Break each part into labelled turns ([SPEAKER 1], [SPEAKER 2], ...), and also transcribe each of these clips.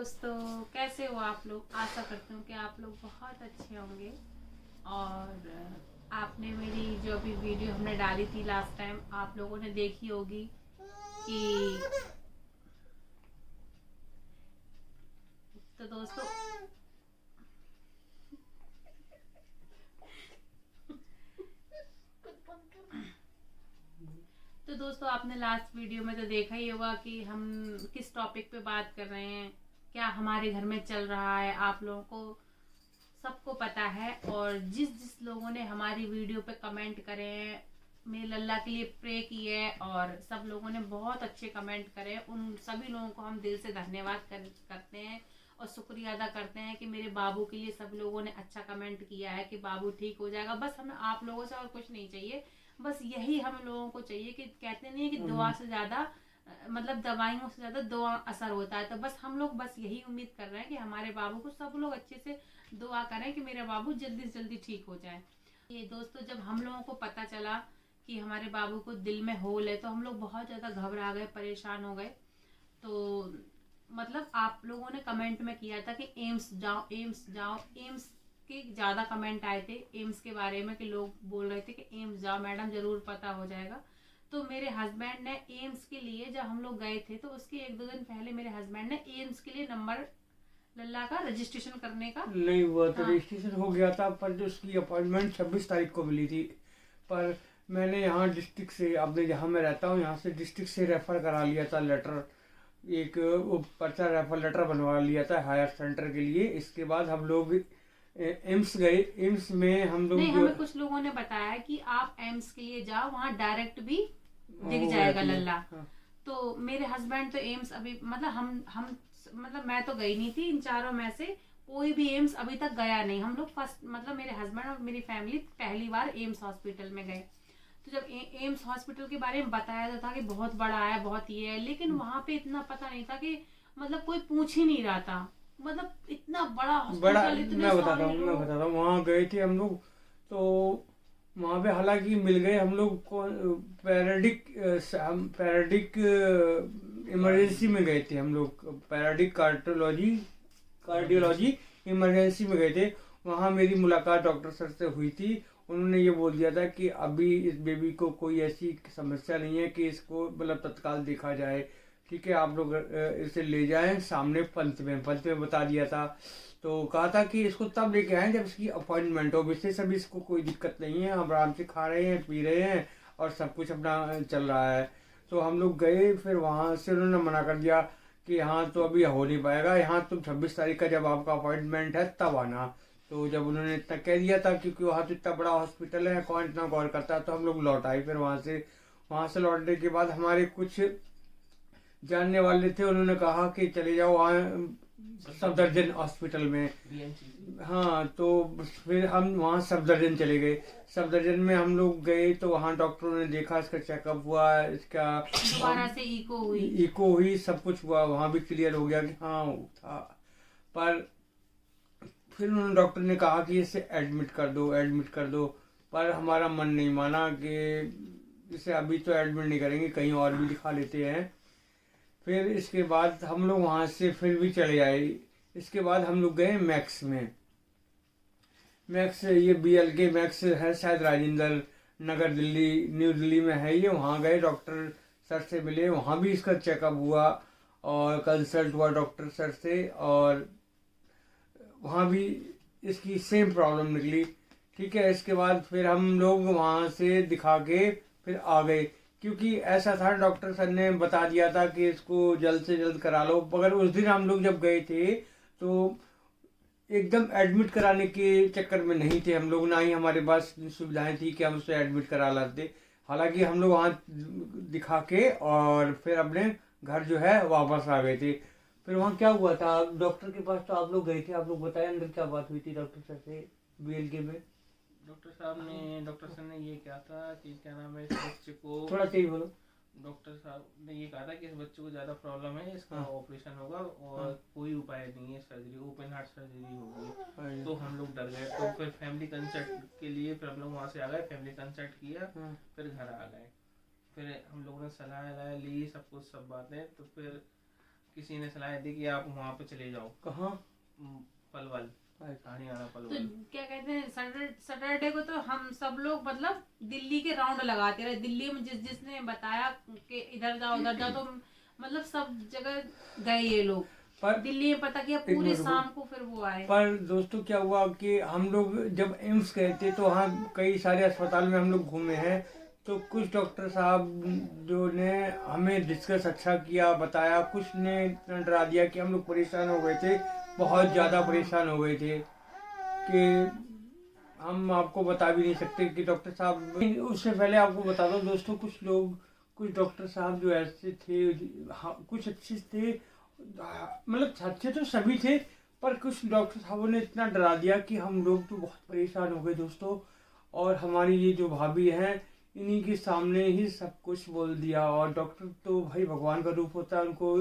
[SPEAKER 1] दोस्तों, कैसे हो आप लोग। आशा करती हूँ कि आप लोग बहुत अच्छे होंगे। और आपने मेरी जो अभी वीडियो हमने डाली थी लास्ट टाइम, आप लोगों ने देखी होगी कि तो दोस्तों आपने लास्ट वीडियो में तो देखा ही होगा कि हम किस टॉपिक पे बात कर रहे हैं, क्या हमारे घर में चल रहा है। आप लोगों को सबको पता है। और जिस जिस लोगों ने हमारी वीडियो पे कमेंट करे हैं, मेरे लल्ला के लिए प्रे की है और सब लोगों ने बहुत अच्छे कमेंट करे, उन सभी लोगों को हम दिल से धन्यवाद करते हैं और शुक्रिया अदा करते हैं कि मेरे बाबू के लिए सब लोगों ने अच्छा कमेंट किया है कि बाबू ठीक हो जाएगा। बस हमें आप लोगों से और कुछ नहीं चाहिए, बस यही हम लोगों को चाहिए कि कहते नहीं है कि दुआ से ज्यादा मतलब दवाइयों से ज्यादा दुआ असर होता है। तो बस हम लोग बस यही उम्मीद कर रहे हैं कि हमारे बाबू को सब लोग अच्छे से दुआ करें कि मेरा बाबू जल्दी से जल्दी ठीक हो जाए। ये दोस्तों, जब हम लोगों को पता चला कि हमारे बाबू को दिल में होल है तो हम लोग बहुत ज़्यादा घबरा गए, परेशान हो गए। तो मतलब आप लोगों ने कमेंट में किया था कि एम्स जाओ, एम्स जाओ। एम्स के ज़्यादा कमेंट आए थे एम्स के बारे में कि लोग बोल रहे थे कि एम्स जाओ मैडम, ज़रूर पता हो जाएगा। तो मेरे हस्बैंड ने एम्स के लिए, जब हम लोग गए थे तो उसके एक दो दिन पहले मेरे हस्बैंड ने एम्स के लिए नंबर लल्ला का रजिस्ट्रेशन करने का
[SPEAKER 2] नहीं हुआ तो
[SPEAKER 1] हाँ
[SPEAKER 2] रजिस्ट्रेशन हो गया था, पर जो उसकी अपॉइंटमेंट 26 तारीख को मिली थी। पर मैंने यहाँ डिस्ट्रिक्ट से, अपने जहाँ मैं रहता हूँ यहाँ से डिस्ट्रिक्ट से रेफ़र करा लिया था लेटर, एक वो पर्चा रेफर लेटर बनवा लिया था हायर सेंटर के लिए। इसके बाद हम लोग एम्स गए। एम्स में हम
[SPEAKER 1] नहीं,
[SPEAKER 2] लोग
[SPEAKER 1] हमें कुछ लोगों ने बताया कि आप एम्स के लिए जाओ, वहाँ डायरेक्ट भी दिख
[SPEAKER 2] हो
[SPEAKER 1] जाएगा
[SPEAKER 2] जाती है।
[SPEAKER 1] लल्ला।
[SPEAKER 2] हाँ।
[SPEAKER 1] तो मेरे हस्बैंड तो एम्स अभी मतलब हम मतलब मैं तो गई नहीं थी, इन चारों में से कोई भी एम्स अभी तक गया नहीं। हम लोग फर्स्ट मतलब मेरे हस्बैंड और मेरी फैमिली पहली बार एम्स हॉस्पिटल में गए। तो जब एम्स हॉस्पिटल के बारे में बताया तो था कि बहुत बड़ा है, बहुत ये है, लेकिन वहां पे इतना पता नहीं था कि मतलब कोई पूछ ही नहीं रहा था। मतलब इतना बड़ा
[SPEAKER 2] बड़ा
[SPEAKER 1] हॉस्पिटल, इतने
[SPEAKER 2] मैं बताता
[SPEAKER 1] सारे
[SPEAKER 2] हूँ मैं
[SPEAKER 1] लोग।
[SPEAKER 2] बताता हूँ वहाँ गए थे हम लोग। तो वहाँ पे हालांकि मिल गए हम लोग को। पैराडिक हम पैराडिक इमरजेंसी में गए थे हम लोग। पैराडिक कार्डियोलॉजी इमरजेंसी में गए थे। वहाँ मेरी मुलाकात डॉक्टर सर से हुई थी। उन्होंने ये बोल दिया था कि अभी इस बेबी को कोई ऐसी समस्या नहीं है कि इसको मतलब तत्काल देखा जाए। ठीक है, आप लोग इसे ले जाएं सामने पंच में बता दिया था। तो कहा था कि इसको तब लेके आए जब इसकी अपॉइंटमेंट हो। विशेष अभी इसको कोई दिक्कत नहीं है, हम आराम से खा रहे हैं, पी रहे हैं और सब कुछ अपना चल रहा है। तो हम लोग गए, फिर वहाँ से उन्होंने मना कर दिया कि यहाँ तो अभी हो नहीं पाएगा, यहाँ तुम 26 तारीख का जब आपका अपॉइंटमेंट है तब आना। तो जब उन्होंने इतना कह दिया था, क्योंकि वहाँ तो इतना बड़ा हॉस्पिटल है, कौन इतना गौर करता है, तो हम लोग लौट आए। फिर वहाँ से लौटने के बाद हमारे कुछ जानने वाले थे, उन्होंने कहा कि चले जाओ वहाँ सफदरजंग हॉस्पिटल में। हाँ, तो फिर हम वहाँ सफदरजंग चले गए। सफदरजंग में हम लोग गए तो वहाँ डॉक्टरों ने देखा, इसका चेकअप हुआ, इसका
[SPEAKER 1] दोबारा से
[SPEAKER 2] इको हुई, सब कुछ हुआ। वहाँ भी क्लियर हो गया कि हाँ था। पर फिर उन्होंने डॉक्टर ने कहा कि इसे एडमिट कर दो, एडमिट कर दो। पर हमारा मन नहीं माना कि इसे अभी तो एडमिट नहीं करेंगे, कहीं और भी दिखा लेते हैं। फिर इसके बाद हम लोग वहाँ से फिर भी चले आए। इसके बाद हम लोग गए मैक्स में। मैक्स, ये BLK मैक्स है शायद, राजेंद्र नगर दिल्ली, न्यू दिल्ली में है ये। वहाँ गए, डॉक्टर सर से मिले, वहाँ भी इसका चेकअप हुआ और कंसल्ट हुआ डॉक्टर सर से। और वहाँ भी इसकी सेम प्रॉब्लम निकली। ठीक है, इसके बाद फिर हम लोग वहाँ से दिखा के फिर आ गए, क्योंकि ऐसा था डॉक्टर सर ने बता दिया था कि इसको जल्द से जल्द करा लो। मगर उस दिन हम लोग जब गए थे तो एकदम एडमिट कराने के चक्कर में नहीं थे हम लोग, ना ही हमारे पास सुविधाएं थी कि हम उसे एडमिट करा लाते। हालांकि हम लोग वहाँ दिखा के और फिर अपने घर जो है वापस आ गए थे। फिर वहाँ क्या हुआ था, डॉक्टर के पास तो आप लोग गए थे, आप लोग बताएं अंदर क्या बात हुई थी डॉक्टर सर से BLK में।
[SPEAKER 3] डॉक्टर सर ने ये कहा था कि क्या नाम है, इस बच्चे को
[SPEAKER 2] थोड़ा तेज बोलो।
[SPEAKER 3] डॉक्टर साहब ने ये कहा था कि इस बच्चे को ज़्यादा प्रॉब्लम है, इसका
[SPEAKER 2] हाँ।
[SPEAKER 3] ऑपरेशन होगा और
[SPEAKER 2] हाँ।
[SPEAKER 3] कोई उपाय नहीं है, सर्जरी, ओपन हार्ट सर्जरी होगी।
[SPEAKER 2] हाँ।
[SPEAKER 3] तो हम लोग डर गए। तो फिर फैमिली कंसल्ट के लिए फिर हम लोग वहाँ से आ गए, फैमिली कंसल्ट किया,
[SPEAKER 2] हाँ।
[SPEAKER 3] फिर घर आ गए। फिर हम लोगों ने सलाह ली, सब कुछ, सब बातें। तो फिर किसी ने सलाह दी कि आप वहाँ पे चले जाओ,
[SPEAKER 2] कहाँ?
[SPEAKER 3] पलवल, हरियाणा
[SPEAKER 1] तो
[SPEAKER 3] पलवल।
[SPEAKER 1] क्या कहते हैं, सैटरडे को तो हम सब लोग मतलब दिल्ली के राउंड लगाते रहे। दिल्ली में जिसने बताया कि इधर जाओ उधर जाओ, तो मतलब सब जगह गए ये लोग।
[SPEAKER 2] पर
[SPEAKER 1] दिल्ली में पता किया,
[SPEAKER 2] एक
[SPEAKER 1] पूरी
[SPEAKER 2] मिनट
[SPEAKER 1] शाम को फिर वो आए।
[SPEAKER 2] पर दोस्तों क्या हुआ कि हम लोग जब एम्स गए थे तो वहाँ कई सारे अस्पताल में हम लोग घूमे हैं, तो कुछ डॉक्टर साहब जो ने हमें डिस्कस अच्छा किया, बताया, कुछ ने इतना डरा दिया कि हम लोग परेशान हो गए थे, बहुत ज़्यादा परेशान हो गए थे कि हम आपको बता भी नहीं सकते कि डॉक्टर साहब। उससे पहले आपको बता दो दोस्तों, कुछ डॉक्टर साहब जो ऐसे थे, हाँ, कुछ अच्छे थे, मतलब अच्छे तो सभी थे, पर कुछ डॉक्टर साहबों ने इतना डरा दिया कि हम लोग तो बहुत परेशान हो गए दोस्तों। और हमारी ये जो भाभी हैं, इन्हीं के सामने ही सब कुछ बोल दिया। और डॉक्टर तो भाई भगवान का रूप होता है, उनको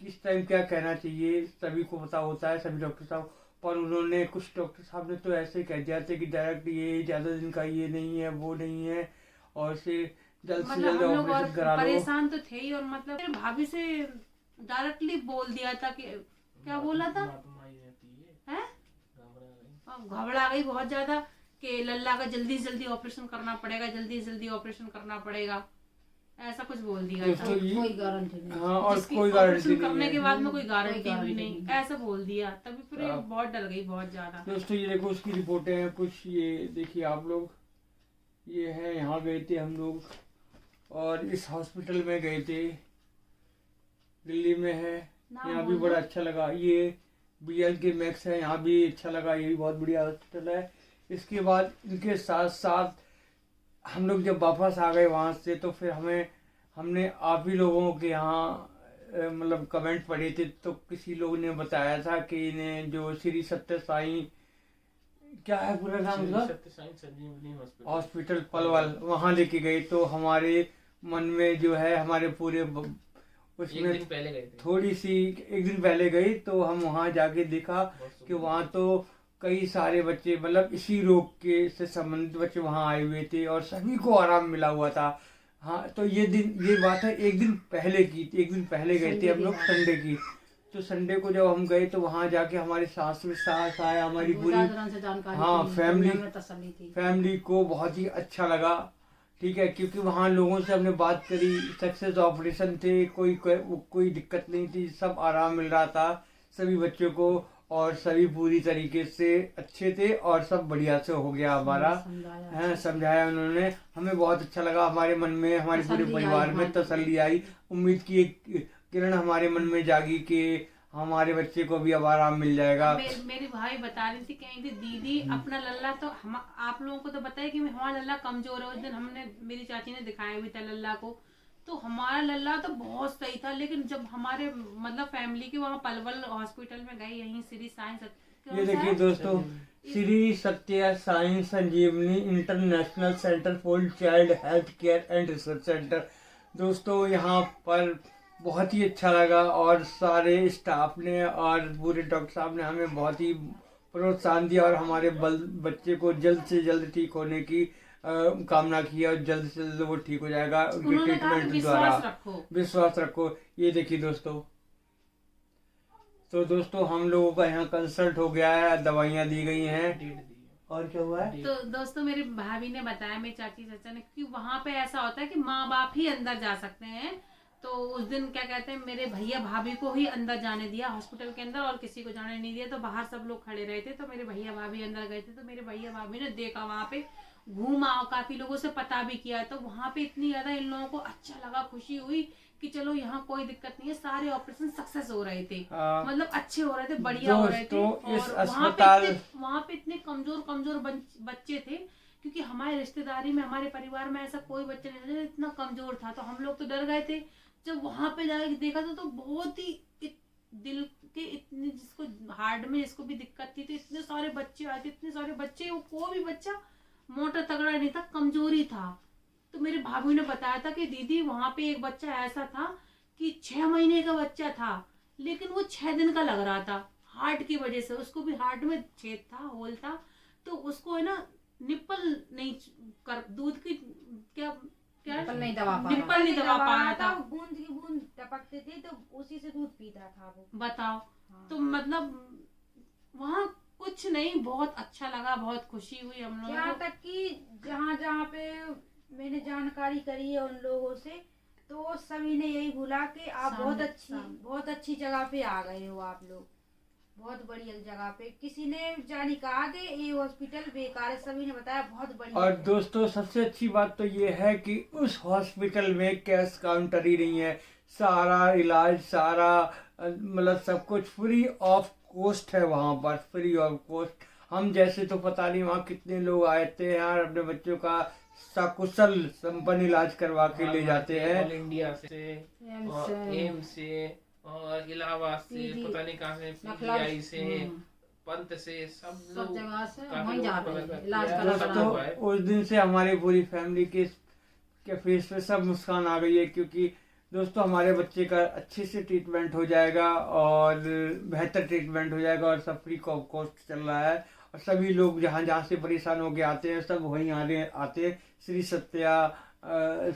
[SPEAKER 2] किस टाइम क्या कहना चाहिए सभी को पता होता है, सभी डॉक्टर साहब। पर उन्होंने, कुछ डॉक्टर साहब ने तो ऐसे कह दिया था कि डायरेक्ट ये ज़्यादा दिन का ये नहीं है, वो नहीं है, और से जल्द से
[SPEAKER 1] मतलब
[SPEAKER 2] जल्द
[SPEAKER 1] हम लोग और
[SPEAKER 2] ऑपरेशन करा लो।
[SPEAKER 1] परेशान तो थे ही, और मतलब मेरे भाभी से डायरेक्टली बोल दिया था कि क्या बोला था, हैं? घबरा गई बहुत ज्यादा कि लल्ला का जल्दी से जल्दी ऑपरेशन करना पड़ेगा, जल्दी से जल्दी ऑपरेशन करना पड़ेगा, ऐसा कुछ बोल दिया था।
[SPEAKER 2] दोस्तों
[SPEAKER 4] कोई गारंटी नहीं।
[SPEAKER 2] हाँ, और
[SPEAKER 1] जिसकी
[SPEAKER 2] कोई गारंटी
[SPEAKER 1] ऑपरेशन
[SPEAKER 2] नहीं
[SPEAKER 1] करने
[SPEAKER 2] है
[SPEAKER 1] के बाद में कोई गारंटी भी
[SPEAKER 4] गारंटी
[SPEAKER 1] नहीं,
[SPEAKER 4] नहीं।
[SPEAKER 1] ऐसा बोल दिया। तभी फिर ये बहुत डर गई बहुत ज्यादा।
[SPEAKER 2] दोस्तों ये देखो उसकी रिपोर्टें हैं कुछ, ये देखिए आप लोग, ये है, यहाँ गए थे हम लोग और इस हॉस्पिटल में गए थे, दिल्ली में है, यहाँ भी बड़ा अच्छा लगा। ये BLK मैक्स है, यहाँ भी अच्छा लगा, ये भी बहुत बढ़िया हॉस्पिटल है। इसके बाद इनके साथ साथ हम लोग जब वापस आ गए वहाँ से, तो फिर हमने आप ही लोगों के यहाँ मतलब कमेंट पढ़े थे, तो किसी लोग ने बताया था कि इन्हें जो श्री सत्य साईं, क्या है पूरा नाम उसका,
[SPEAKER 3] सत्य साईं संजीवनी
[SPEAKER 2] हॉस्पिटल पलवल, वहाँ लेके गए। तो हमारे मन में जो है, हमारे पूरे उसमें
[SPEAKER 3] एक दिन पहले गए थे,
[SPEAKER 2] थोड़ी सी, एक दिन पहले गई तो हम वहाँ जाके देखा कि वहाँ तो कई सारे बच्चे, मतलब इसी रोग के से संबंधित बच्चे वहाँ आए हुए थे और सभी को आराम मिला हुआ था। हाँ, तो ये बात है एक दिन पहले की, एक दिन पहले गए थे हम लोग, संडे की। तो संडे को जब हम गए तो वहाँ जाके हमारे सास में सास आया, हमारी पूरी, हाँ, फैमिली को बहुत ही अच्छा लगा। ठीक है, क्योंकि वहाँ लोगों से हमने बात करी, सक्सेस ऑपरेशन थे, कोई दिक्कत नहीं थी, सब आराम मिल रहा था सभी बच्चों को, और सभी पूरी तरीके से अच्छे थे और सब बढ़िया से हो गया हमारा। है, समझाया उन्होंने, हमें बहुत अच्छा लगा, हमारे मन में, हमारे पूरे परिवार में तसल्ली आई। उम्मीद की एक किरण हमारे मन में जागी कि हमारे बच्चे को भी अब आराम मिल जाएगा।
[SPEAKER 1] मेरी भाई बता रही थी, कहीं थी दीदी अपना लल्ला, तो हम आप लोगों को तो बताया कि हमारा लल्ला कमजोर है। उस दिन हमने, मेरी चाची ने दिखाया भी था लल्ला को, तो हमारा लल्ला तो बहुत सही था। लेकिन जब हमारे मतलब फैमिली के वहाँ पलवल हॉस्पिटल में गए, यहीं श्री साईं सत्य,
[SPEAKER 2] ये देखिए दोस्तों, Shri Sathya Sai Sanjeevani international centre for child health care and research centre. दोस्तों यहाँ पर बहुत ही अच्छा लगा, और सारे स्टाफ ने और पूरे डॉक्टर साहब ने हमें बहुत ही प्रोत्साहन दिया और हमारे बच्चे को जल्द से जल्द ठीक होने की कामना की, और जल्द से जल्द वो ठीक हो जाएगा उनके ट्रीटमेंट द्वारा। विश्वास रखो। ये देखिए दोस्तों, तो दोस्तों हम लोगों का यहाँ कंसल्ट हो गया है, दवाइयाँ दी गई हैं, और क्या हुआ है।
[SPEAKER 1] तो दोस्तों मेरी भाभी ने बताया, मेरी चाची चाचा ने, कि वहाँ पे ऐसा होता है कि माँ बाप ही अंदर जा सकते हैं। तो उस दिन क्या कहते हैं, मेरे भैया भाभी को ही अंदर जाने दिया हॉस्पिटल के अंदर, और किसी को जाने नहीं दिया। तो बाहर सब लोग खड़े रहे थे, तो मेरे भैया भाभी अंदर गए थे। तो मेरे भैया भाभी ने देखा, वहाँ पे घूमा, काफी लोगों से पता भी किया। तो वहाँ पे इतनी ज्यादा इन लोगों को अच्छा लगा, खुशी हुई कि चलो यहाँ कोई दिक्कत नहीं है, सारे ऑपरेशन सक्सेस हो रहे थे, मतलब अच्छे हो रहे थे, बढ़िया हो रहे थे। और वहाँ पे इतने कमजोर बच्चे थे, क्योंकि हमारे रिश्तेदारी में, हमारे परिवार में ऐसा कोई बच्चा नहीं था इतना कमजोर था। तो हम लोग तो डर गए थे। जब वहां पे जाके देखा था तो बहुत ही दिल के, इतने जिसको हार्ट में जिसको भी दिक्कत थी, तो इतने सारे बच्चे आए थे, इतने सारे बच्चे, वो कोई भी बच्चा मोटा तगड़ा नहीं था, कमजोरी था। तो मेरे भाभी ने बताया था कि दीदी वहां पे एक बच्चा ऐसा था कि 6 महीने का बच्चा था, लेकिन वो 6 दिन का लग रहा था, हार्ट की वजह से। उसको भी हार्ट में छेद था, होल था, तो उसको है ना निप्पल नहीं कर, दूध की क्या क्या
[SPEAKER 4] निप्पल नहीं दबा पा
[SPEAKER 1] निप्पल
[SPEAKER 4] रहा
[SPEAKER 1] नहीं दबा पा रहा था।
[SPEAKER 4] बूंद की बूंद टपकते थे तो उसी से दूध पीता था वो।
[SPEAKER 1] बताओ।
[SPEAKER 4] हाँ।
[SPEAKER 1] तो मतलब वहाँ कुछ नहीं, बहुत अच्छा लगा, बहुत खुशी हुई हम लोगों
[SPEAKER 4] यहाँ
[SPEAKER 1] को।
[SPEAKER 4] तक कि जहाँ जहाँ पे मैंने जानकारी करी है उन लोगों से, तो सभी ने यही बोला कि आप बहुत अच्छी जगह पे आ गए हो आप लोग, बहुत बढ़िया जगह पे। किसी ने जानी कहा कि ये हॉस्पिटल बेकार है, सभी ने बताया बहुत बढ़िया
[SPEAKER 2] और
[SPEAKER 4] है।
[SPEAKER 2] दोस्तों सबसे अच्छी बात तो ये है कि उस हॉस्पिटल में कैश काउंटर ही नहीं है, सारा इलाज सारा मतलब सब कुछ फ्री ऑफ कॉस्ट है वहाँ पर, फ्री ऑफ कॉस्ट। हम जैसे तो पता नहीं वहाँ कितने लोग आए थे यार, अपने बच्चों का सकुशल संपन्न इलाज करवा के ले जाते हैं।
[SPEAKER 3] ऑल इंडिया से और एम्स से और इलाहाबाद से, पता नहीं कहाँ से, पीजीआई से, पंत से, सब लोग
[SPEAKER 4] जगह से
[SPEAKER 3] काफी
[SPEAKER 4] वहीं
[SPEAKER 3] लोग
[SPEAKER 4] जाते
[SPEAKER 3] को
[SPEAKER 4] हैं,
[SPEAKER 3] पता
[SPEAKER 4] इलाज
[SPEAKER 3] किया।
[SPEAKER 4] करा
[SPEAKER 2] दोस्तों
[SPEAKER 3] हुआ है।
[SPEAKER 2] उस दिन से हमारी पूरी फैमिली के फेस पे सब मुस्कान आ गई है, क्योंकि दोस्तों हमारे बच्चे का अच्छे से ट्रीटमेंट हो जाएगा और बेहतर ट्रीटमेंट हो जाएगा और सब फ्री कॉस्ट चल रहा है। और सभी लोग जहाँ जहाँ से परेशान होके आते हैं सब वहीं आते हैं श्री सत्या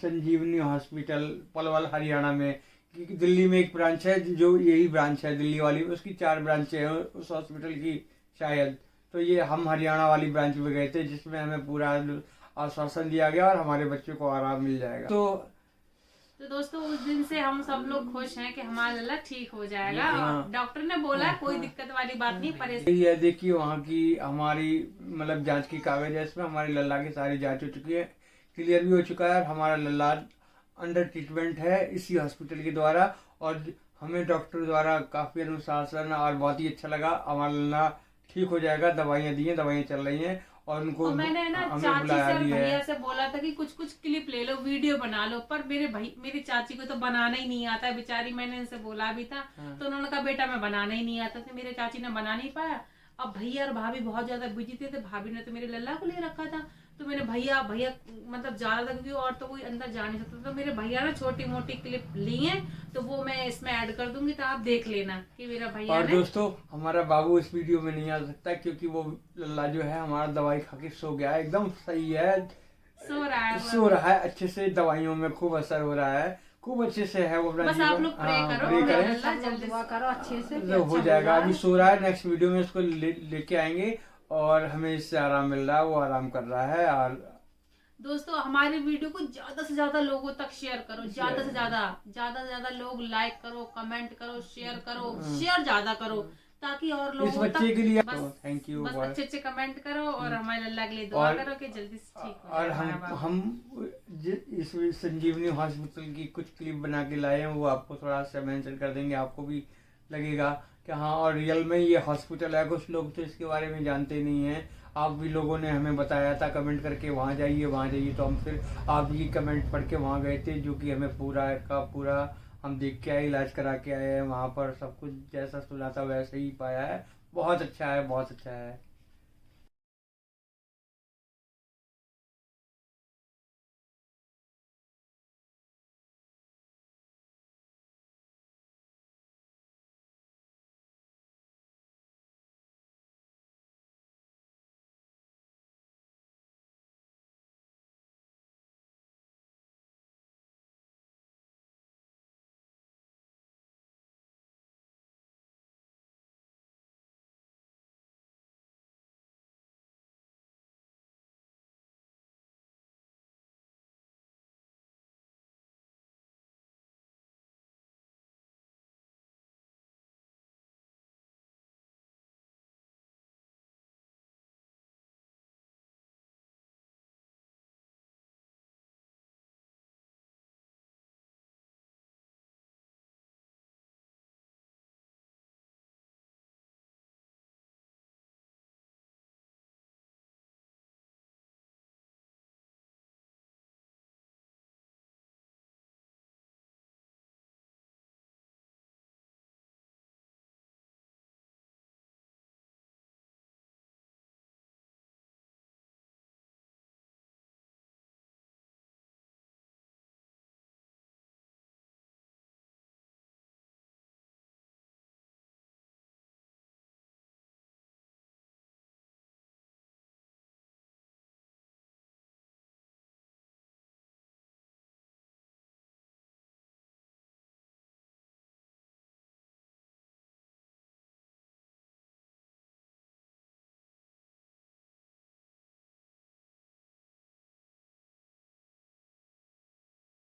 [SPEAKER 2] संजीवनी हॉस्पिटल पलवल हरियाणा में। क्योंकि दिल्ली में एक ब्रांच है, जो यही ब्रांच है दिल्ली वाली, उसकी 4 ब्रांचें हैं उस हॉस्पिटल की शायद। तो ये हम हरियाणा वाली ब्रांच में गए थे, जिसमें हमें पूरा आश्वासन दिया गया और हमारे बच्चों को आराम मिल जाएगा।
[SPEAKER 1] तो दोस्तों उस दिन से हम सब लोग खुश हैं कि हमारा लल्ला ठीक हो जाएगा।
[SPEAKER 2] हाँ।
[SPEAKER 1] डॉक्टर ने बोला कोई दिक्कत वाली बात नहीं, परेशान।
[SPEAKER 2] ये देखिए वहाँ की हमारी मतलब जांच की कागज है, इसमें हमारे लल्ला की सारी जांच हो चुकी है, क्लियर भी हो चुका है और हमारा लल्ला अंडर ट्रीटमेंट है इसी हॉस्पिटल के द्वारा। और हमें डॉक्टर द्वारा काफ़ी अनुशासन और बहुत ही अच्छा लगा। हमारा लल्ला ठीक हो जाएगा, दवाइयाँ दी हैं, दवाइयाँ चल रही हैं और उनको
[SPEAKER 1] और मैंने ना
[SPEAKER 2] हमें
[SPEAKER 1] चाची
[SPEAKER 2] बुलाया
[SPEAKER 1] से और
[SPEAKER 2] भी
[SPEAKER 1] भैया
[SPEAKER 2] है।
[SPEAKER 1] से बोला था कि कुछ क्लिप ले लो, वीडियो बना लो, पर मेरी चाची को तो बनाना ही नहीं आता है बेचारी। मैंने इनसे बोला भी था तो उन्होंने कहा बेटा मैं बनाना ही नहीं आता, तो मेरे चाची ने बना नहीं पाया। अब भैया और भाभी बहुत ज्यादा बिजी थे, भाभी ने तो मेरे लल्ला को ले रखा था, तो मैंने भैया मतलब ज्यादा था क्योंकि और तो कोई अंदर जा नहीं सकता, तो मेरे भैया ने छोटी मोटी क्लिप ली है, तो वो मैं इसमें ऐड कर दूंगी, तो आप देख लेना कि मेरा भैया
[SPEAKER 2] और
[SPEAKER 1] ने।
[SPEAKER 2] दोस्तों हमारा बाबू इस वीडियो में नहीं आ सकता क्योंकि वो लल्ला जो है हमारा दवाई खा के सो गया है, एकदम सही है,
[SPEAKER 1] सो रहा है
[SPEAKER 2] सो रहा है अच्छे से, दवाइयों में खूब असर हो रहा है, खूब अच्छे से है वो अपना
[SPEAKER 1] बस आप लोग प्रे करो,
[SPEAKER 2] प्रे
[SPEAKER 1] मेरा
[SPEAKER 2] करें
[SPEAKER 1] लल्ला जल्दी
[SPEAKER 4] दुआ करो अच्छे से कि
[SPEAKER 2] तो
[SPEAKER 4] अच्छा
[SPEAKER 2] हो जाएगा।
[SPEAKER 4] जाए।
[SPEAKER 2] अभी सो रहा है, नेक्स्ट वीडियो में इसको लेके आएंगे और हमें इससे आराम मिल रहा है, वो आराम कर रहा है। और
[SPEAKER 1] दोस्तों हमारे वीडियो को ज्यादा से ज्यादा लोगों तक शेयर करो, ज्यादा से ज्यादा लोग लाइक करो, कमेंट करो, शेयर करो, शेयर ज्यादा करो, ताकि और
[SPEAKER 2] इस
[SPEAKER 1] लोगों
[SPEAKER 2] बच्चे
[SPEAKER 1] तक
[SPEAKER 2] के लिए
[SPEAKER 1] बस
[SPEAKER 2] थैंक यू
[SPEAKER 1] बस अच्छे कमेंट करो और हमारे लल्ला के लिए दुआ
[SPEAKER 2] और-
[SPEAKER 1] करो कि जल्दी से ठीक हो
[SPEAKER 2] और
[SPEAKER 1] जाए हमारा बाबू।
[SPEAKER 2] हम इस संजीवनी हॉस्पिटल की कुछ क्लिप बना के लाए हैं, वो आपको थोड़ा सा मेंशन कर देंगे, आपको भी लगेगा कि हाँ और रियल में ये हॉस्पिटल है। कुछ लोग तो इसके बारे में जानते नहीं हैं, आप भी लोगों ने हमें बताया था कमेंट करके वहाँ जाइए, तो हम फिर आप ही कमेंट पढ़ के वहाँ गए थे, जो कि हमें पूरा का पूरा हम देख के आए, इलाज करा के आए हैं वहाँ पर, सब कुछ जैसा सुना था वैसे ही पाया है। बहुत अच्छा है, बहुत अच्छा है।